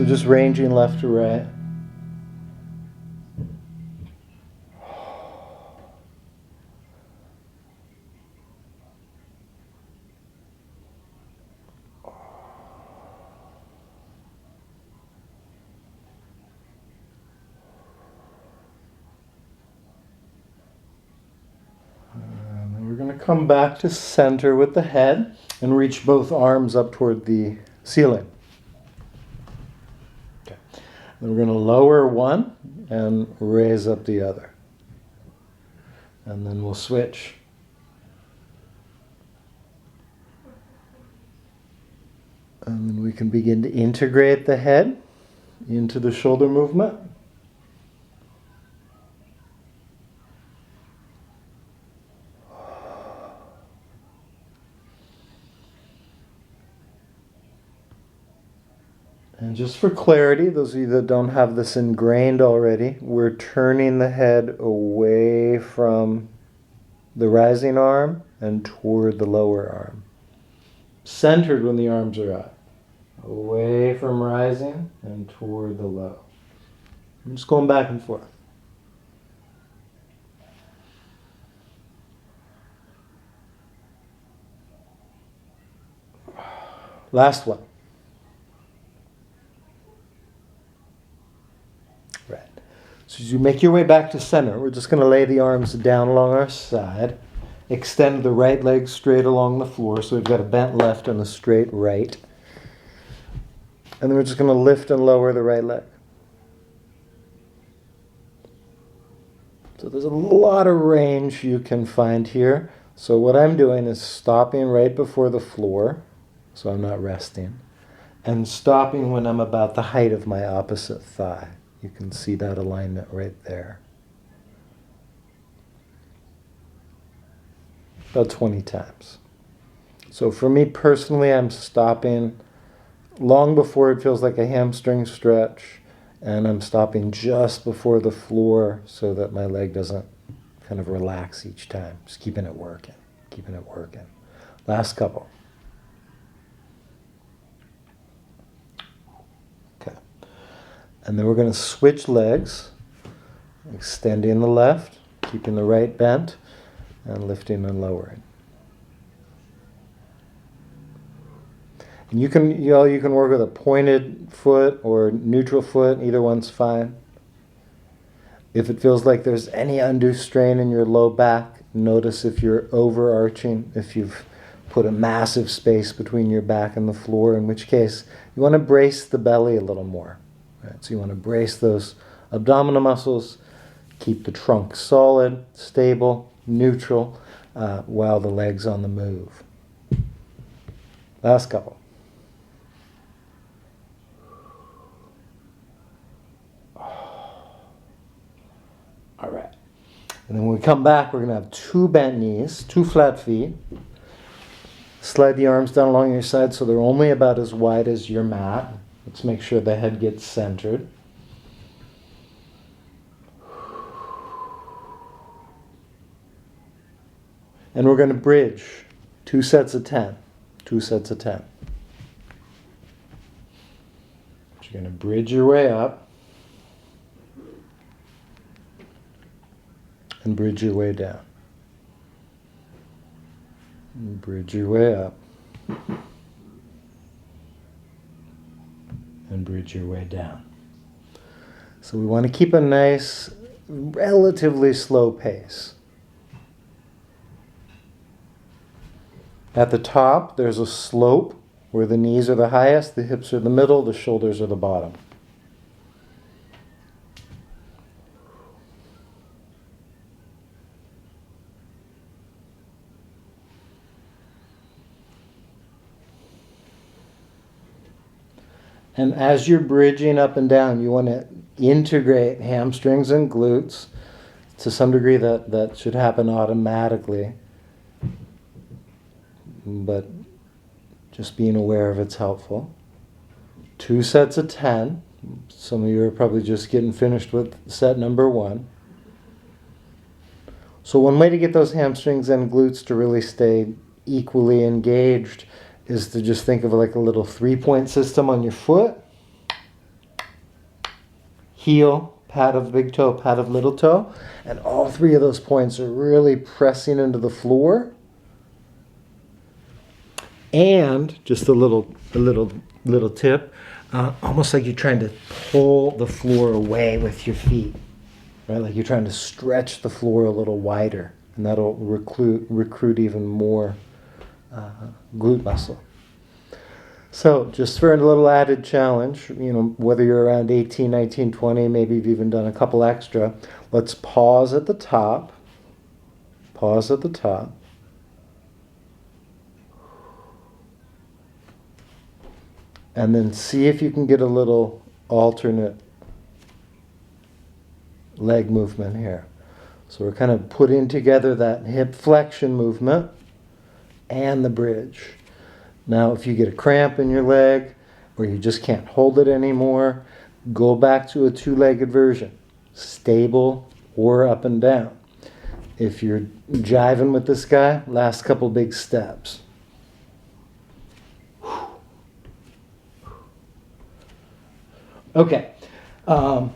So just ranging left to right. And then we're going to come back to center with the head and reach both arms up toward the ceiling. Okay. Then we're going to lower one and raise up the other. And then we'll switch. And then we can begin to integrate the head into the shoulder movement. And just for clarity, those of you that don't have this ingrained already, we're turning the head away from the rising arm and toward the lower arm. Centered when the arms are up. Away from rising and toward the low. I'm just going back and forth. Last one. Right. So as you make your way back to center, we're just going to lay the arms down along our side. Extend the right leg straight along the floor, so we've got a bent left and a straight right. And then we're just going to lift and lower the right leg. So there's a lot of range you can find here. So what I'm doing is stopping right before the floor, so I'm not resting, and stopping when I'm about the height of my opposite thigh. You can see that alignment right there. About 20 times. So for me personally, I'm stopping long before it feels like a hamstring stretch, and I'm stopping just before the floor so that my leg doesn't kind of relax each time. Just keeping it working, keeping it working. Last couple. Okay. And then we're going to switch legs, extending the left, keeping the right bent, and lifting and lowering. And you can work with a pointed foot or neutral foot. Either one's fine. If it feels like there's any undue strain in your low back, notice if you're overarching, if you've put a massive space between your back and the floor, in which case you want to brace the belly a little more. Right? So you want to brace those abdominal muscles, keep the trunk solid, stable, neutral, while the leg's on the move. Last couple. All right. And then when we come back, we're going to have 2 bent knees, 2 flat feet. Slide the arms down along your side so they're only about as wide as your mat. Let's make sure the head gets centered. And we're going to bridge 2 sets of 10. 2 sets of 10. You're going to bridge your way up and bridge your way down. And bridge your way up and bridge your way down. So we want to keep a nice, relatively slow pace. At the top, there's a slope where the knees are the highest, the hips are the middle, the shoulders are the bottom. And as you're bridging up and down, you want to integrate hamstrings and glutes. To some degree, that should happen automatically. But just being aware of it's helpful. 2 sets of 10. Some of you are probably just getting finished with set number 1. So one way to get those hamstrings and glutes to really stay equally engaged is to just think of like a little 3-point system on your foot. heel, pat of big toe, pat of little toe. And all three of those points are really pressing into the floor. And just a little tip, almost like you're trying to pull the floor away with your feet, right? Like you're trying to stretch the floor a little wider, and that'll recruit even more glute muscle. So just for a little added challenge, whether you're around 18, 19, 20, maybe you've even done a couple extra, let's pause at the top. Pause at the top. And then see if you can get a little alternate leg movement here. So we're kind of putting together that hip flexion movement and the bridge. Now, if you get a cramp in your leg or you just can't hold it anymore, go back to a two-legged version, stable or up and down. If you're jiving with this guy, last couple big steps. Okay, and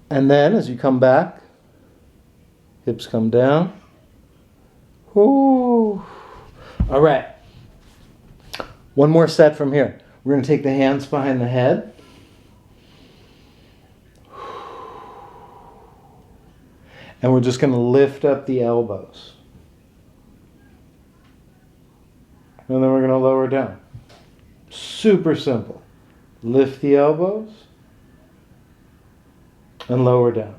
then as you come back, hips come down. Whoo. All right, one more set from here. We're going to take the hands behind the head. And we're just going to lift up the elbows. And then we're going to lower down. Super simple. Lift the elbows and lower down.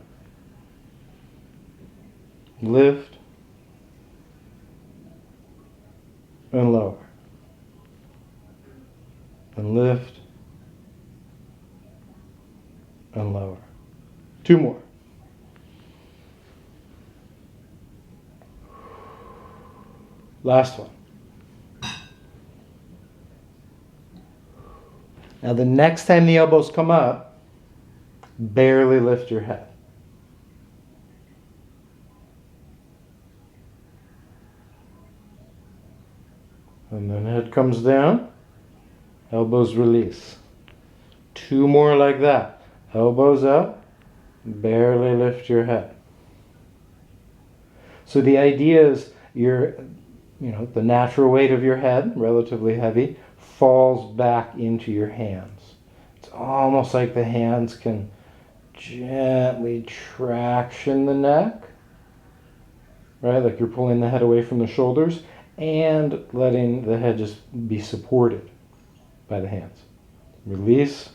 Lift and lower. And lift and lower. Two more. Last one. Now the next time the elbows come up, barely lift your head. And then head comes down, elbows release. Two more like that. Elbows up, barely lift your head. So the idea is the natural weight of your head, relatively heavy, falls back into your hands. It's almost like the hands can gently traction the neck, right? Like you're pulling the head away from the shoulders and letting the head just be supported by the hands. Release.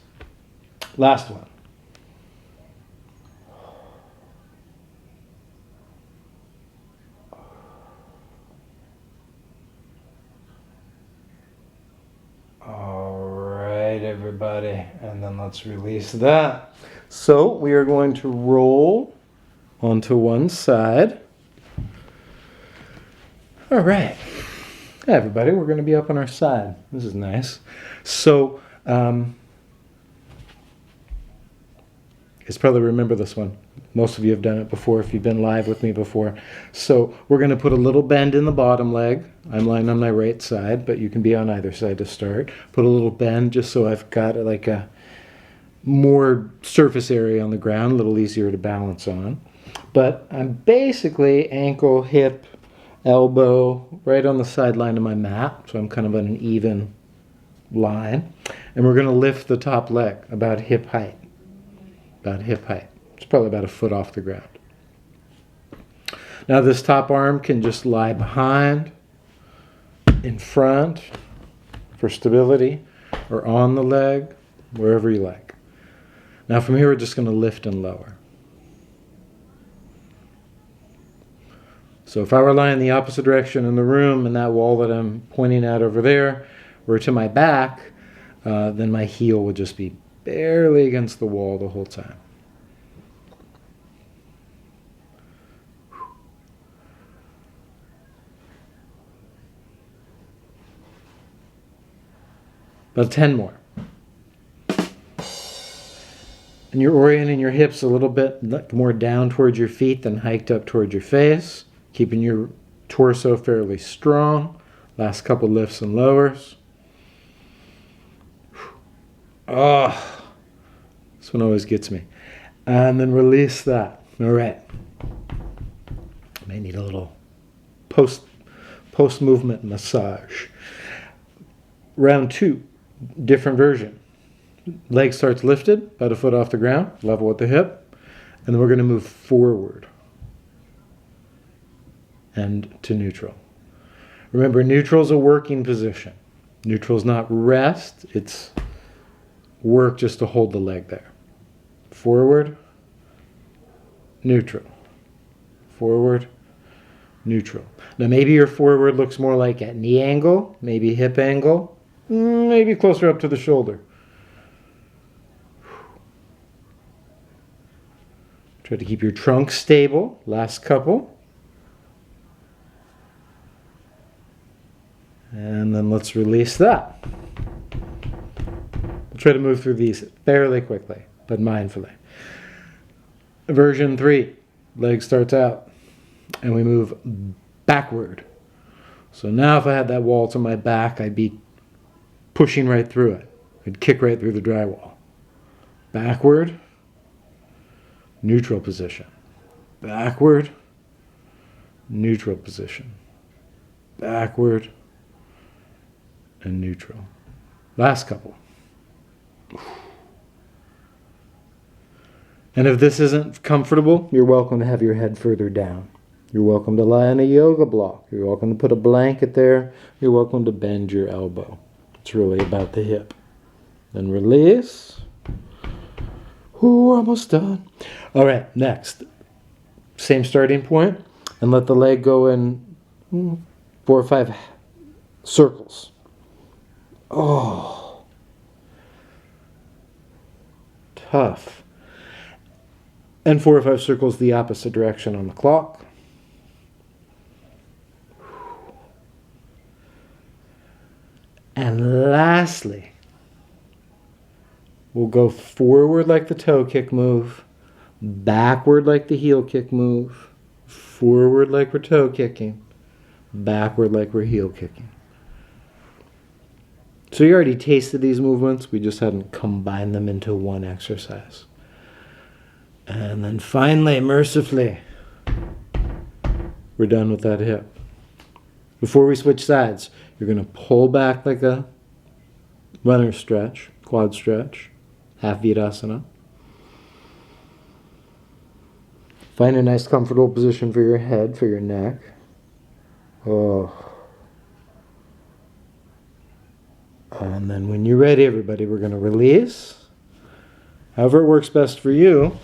Last one. Everybody, and then let's release that. So we are going to roll onto one side. All right. Hey everybody, we're going to be up on our side. This is nice. So you probably remember this one. Most of you have done it before if you've been live with me before. So we're going to put a little bend in the bottom leg. I'm lying on my right side, but you can be on either side to start. Put a little bend just so I've got like a more surface area on the ground, a little easier to balance on. But I'm basically ankle, hip, elbow, right on the sideline of my mat. So I'm kind of on an even line. And we're going to lift the top leg about hip height. About hip height. It's probably about a foot off the ground. Now this top arm can just lie behind, in front for stability, or on the leg, wherever you like. Now from here we're just going to lift and lower. So if I were lying the opposite direction in the room and that wall that I'm pointing at over there were to my back, then my heel would just be barely against the wall the whole time. About 10 more. And you're orienting your hips a little bit more down towards your feet than hiked up towards your face, keeping your torso fairly strong. Last couple lifts and lowers. Oh, this one always gets me. And then release that. All right. May need a little post-movement massage. Round 2, different version. Leg starts lifted, about a foot off the ground, level with the hip. And then we're going to move forward and to neutral. Remember, neutral is a working position. Neutral is not rest, it's work just to hold the leg there. Forward, neutral. Forward, neutral. Now maybe your forward looks more like at knee angle, maybe hip angle, maybe closer up to the shoulder. Try to keep your trunk stable. Last couple. And then let's release that. We'll try to move through these fairly quickly, but mindfully. Version 3. Leg starts out. And we move backward. So now if I had that wall to my back, I'd be pushing right through it. I'd kick right through the drywall. Backward. Neutral position. Backward. Neutral position. Backward. And neutral. Last couple. And if this isn't comfortable, you're welcome to have your head further down. You're welcome to lie on a yoga block. You're welcome to put a blanket there. You're welcome to bend your elbow. It's really about the hip. Then release. Ooh, we're almost done. All right, next. Same starting point. And let the leg go in 4 or 5 circles. Oh. Tough. And 4 or 5 circles the opposite direction on the clock. And lastly, we'll go forward like the toe kick move, backward like the heel kick move, forward like we're toe kicking, backward like we're heel kicking. So you already tasted these movements, we just hadn't combined them into one exercise. And then finally, mercifully, we're done with that hip. Before we switch sides, you're going to pull back like a runner stretch, quad stretch, half Virasana. Find a nice comfortable position for your head, for your neck. Oh. And then when you're ready, everybody, we're going to release. However it works best for you,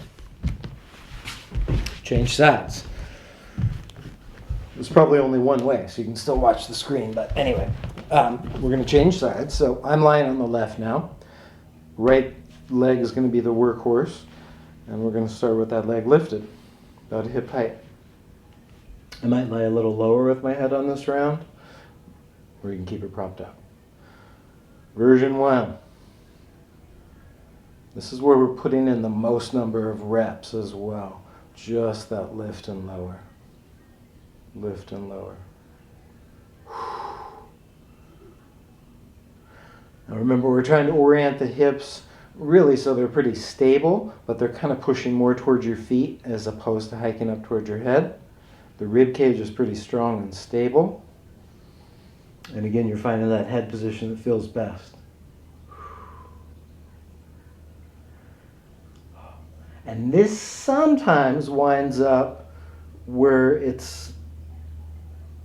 change sides. There's probably only one way, so you can still watch the screen. But anyway, we're going to change sides. So I'm lying on the left now. Right leg is going to be the workhorse. And we're going to start with that leg lifted, about hip height. I might lie a little lower with my head on this round, or you can keep it propped up. Version 1. This is where we're putting in the most number of reps as well. Just that lift and lower. Lift and lower. Now remember, we're trying to orient the hips really so they're pretty stable, but they're kind of pushing more towards your feet as opposed to hiking up towards your head. The rib cage is pretty strong and stable. And again, you're finding that head position that feels best. And this sometimes winds up where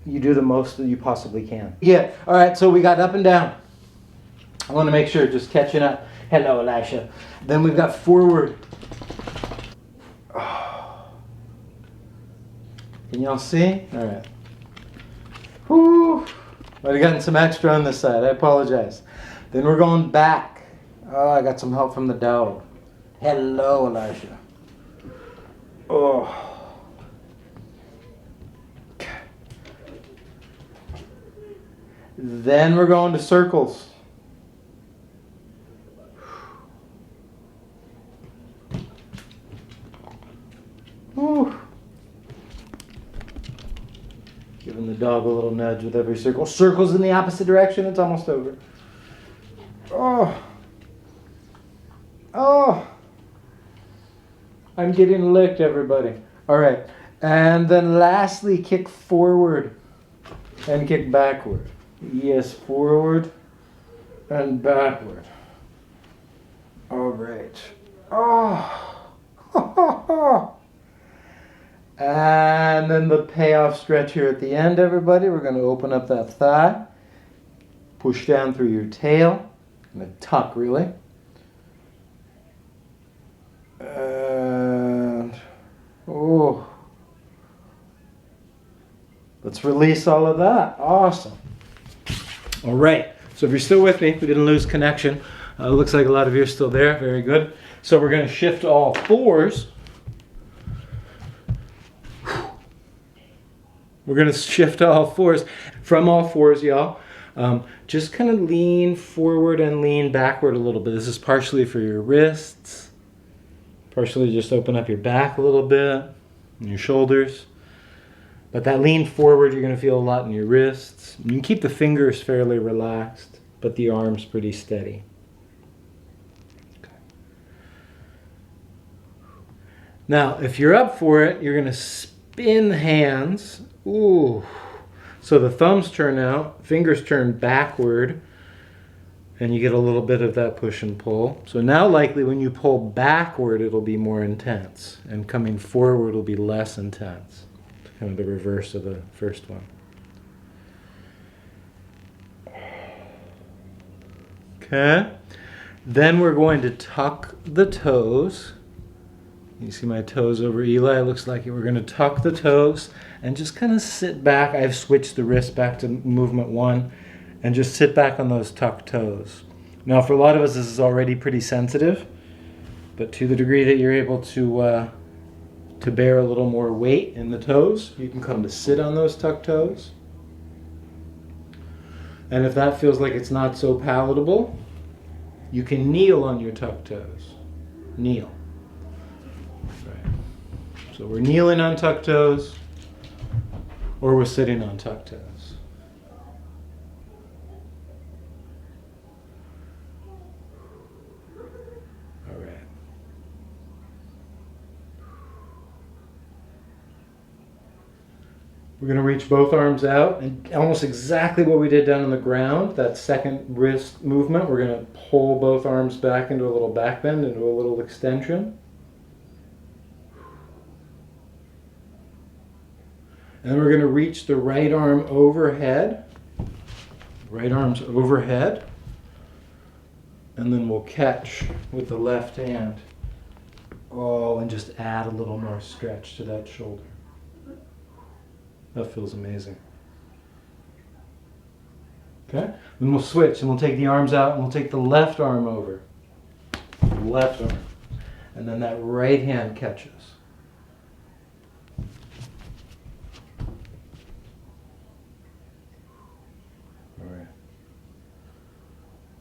you do the most that you possibly can. Yeah, all right, so we got up and down. I want to make sure, just catching up. Hello, Elisha. Then we've got forward. Oh. Can y'all see? All right. Whew. Might have gotten some extra on this side. I apologize. Then we're going back. Oh, I got some help from the dog. Hello, Elisha. Oh. Then we're going to circles. Whew. Giving the dog a little nudge with every circle. Circles in the opposite direction, it's almost over. Oh. Oh. I'm getting licked, everybody. All right. And then lastly, kick forward and kick backward. Yes, forward and backward. All right. Oh. And then the payoff stretch here at the end, everybody. We're going to open up that thigh. Push down through your tail. And a tuck, really. And, let's release all of that. Awesome. All right. So if you're still with me, we didn't lose connection. Looks like a lot of you are still there. Very good. So we're going to shift to all fours. We're going to shift to all fours. From all fours, y'all. Just kind of lean forward and lean backward a little bit. This is partially for your wrists. Partially just open up your back a little bit. And your shoulders. But that lean forward, you're going to feel a lot in your wrists. You can keep the fingers fairly relaxed, but the arms pretty steady. Now, if you're up for it, you're going to spin the hands. Ooh. So the thumbs turn out, fingers turn backward, and you get a little bit of that push and pull. So now likely when you pull backward, it'll be more intense, and coming forward will be less intense. Kind of the reverse of the first one. Okay. Then we're going to tuck the toes. You see my toes over Eli? It looks like it. We're going to tuck the toes and just kind of sit back. I've switched the wrist back to movement 1 and just sit back on those tucked toes. Now for a lot of us this is already pretty sensitive, but to the degree that you're able to bear a little more weight in the toes, you can come to sit on those tucked toes. And if that feels like it's not so palatable, you can kneel on your tucked toes. Kneel. So we're kneeling on tucked toes, or we're sitting on tucked toes. All right. We're going to reach both arms out, and almost exactly what we did down on the ground, that second wrist movement, we're going to pull both arms back into a little back bend, into a little extension. And we're going to reach the right arm overhead. Right arm's overhead. And then we'll catch with the left hand. Oh, and just add a little more stretch to that shoulder. That feels amazing. Okay? Then we'll switch and we'll take the arms out and we'll take the left arm over. Left arm. And then that right hand catches.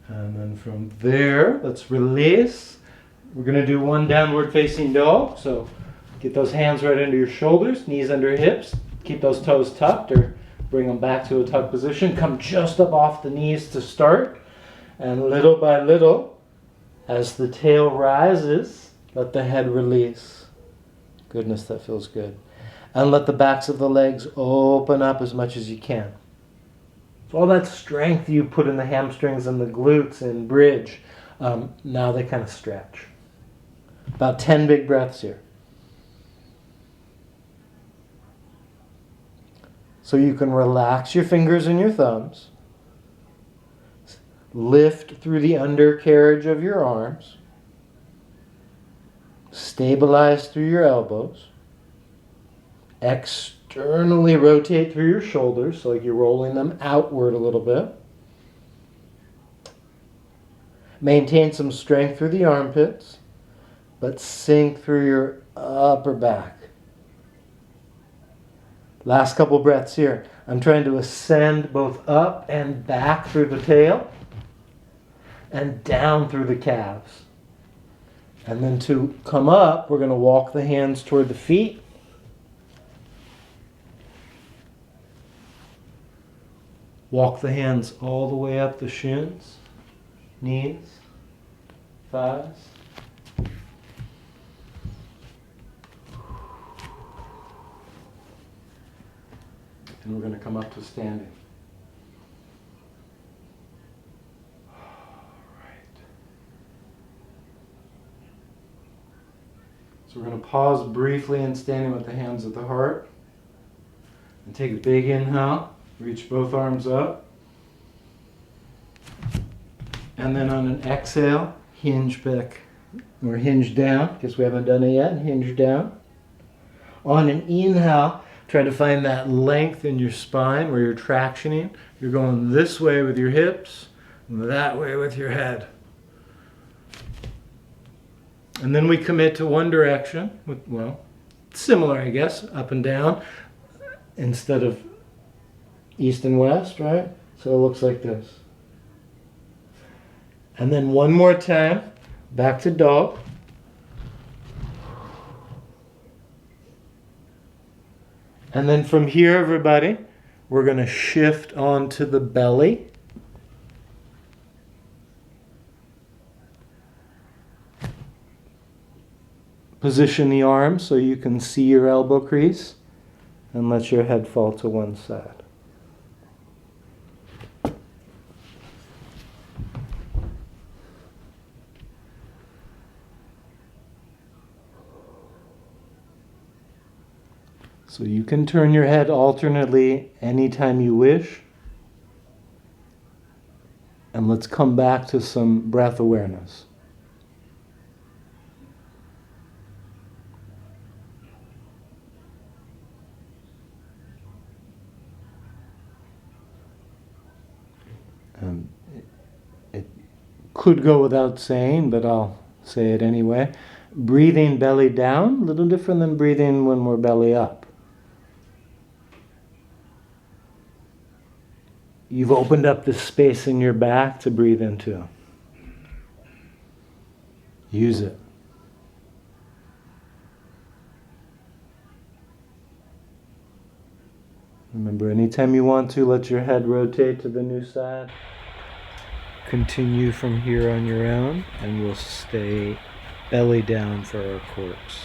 And then from there, let's release. We're going to do one downward facing dog. So get those hands right under your shoulders, knees under hips. Keep those toes tucked or bring them back to a tucked position. Come just up off the knees to start. And little by little, as the tail rises, let the head release. Goodness, that feels good. And let the backs of the legs open up as much as you can. So all that strength you put in the hamstrings and the glutes and bridge, now they kind of stretch. About 10 big breaths here. So you can relax your fingers and your thumbs. Lift through the undercarriage of your arms. Stabilize through your elbows. Externally rotate through your shoulders, so like you're rolling them outward a little bit. Maintain some strength through the armpits, but sink through your upper back. Last couple breaths here. I'm trying to ascend both up and back through the tail and down through the calves. And then to come up, we're going to walk the hands toward the feet. Walk the hands all the way up the shins, knees, thighs. And we're going to come up to standing. So we're going to pause briefly in standing with the hands at the heart. And take a big inhale. Reach both arms up. And then on an exhale, hinge back. Or hinge down, because we haven't done it yet. Hinge down. On an inhale, try to find that length in your spine where you're tractioning. You're going this way with your hips, and that way with your head. And then we commit to one direction, well, similar I guess, up and down, instead of east and west, right? So it looks like this. And then one more time, back to dog. And then from here, everybody, we're going to shift onto the belly. Position the arms so you can see your elbow crease and let your head fall to one side. So you can turn your head alternately anytime you wish. And let's come back to some breath awareness. It could go without saying, but I'll say it anyway. Breathing belly down, a little different than breathing when we're belly up. You've opened up the space in your back to breathe into. Use it. Remember, anytime you want to, let your head rotate to the new side. Continue from here on your own, and we'll stay belly down for our corpse.